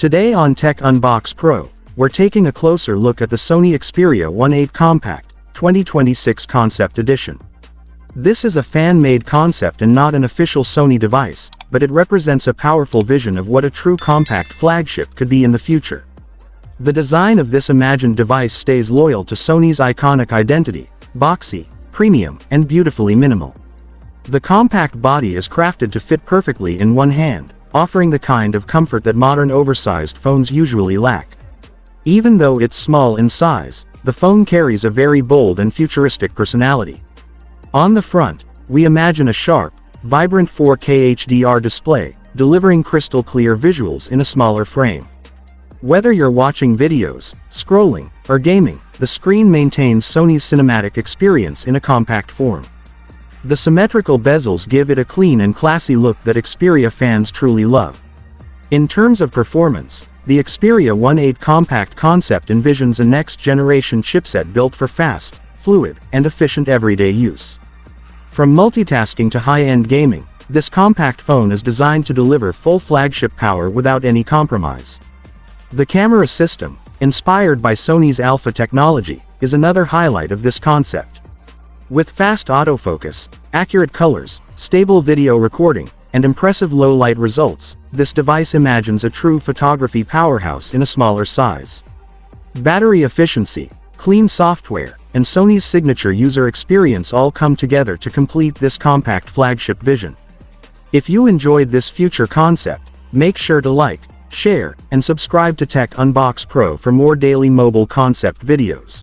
Today on Tech Unbox Pro, we're taking a closer look at the Sony Xperia VIII Compact 2026 Concept Edition. This is a fan-made concept and not an official Sony device, but it represents a powerful vision of what a true compact flagship could be in the future. The design of this imagined device stays loyal to Sony's iconic identity: boxy, premium, and beautifully minimal. The compact body is crafted to fit perfectly in one hand, offering the kind of comfort that modern oversized phones usually lack. Even though it's small in size, the phone carries a very bold and futuristic personality. On the front, we imagine a sharp, vibrant 4K HDR display, delivering crystal-clear visuals in a smaller frame. Whether you're watching videos, scrolling, or gaming, the screen maintains Sony's cinematic experience in a compact form. The symmetrical bezels give it a clean and classy look that Xperia fans truly love. In terms of performance, the Xperia VIII Compact concept envisions a next-generation chipset built for fast, fluid, and efficient everyday use. From multitasking to high-end gaming, this compact phone is designed to deliver full flagship power without any compromise. The camera system, inspired by Sony's Alpha technology, is another highlight of this concept. With fast autofocus, accurate colors, stable video recording, and impressive low-light results, this device imagines a true photography powerhouse in a smaller size. Battery efficiency, clean software, and Sony's signature user experience all come together to complete this compact flagship vision. If you enjoyed this future concept, make sure to like, share, and subscribe to Tech Unbox Pro for more daily mobile concept videos.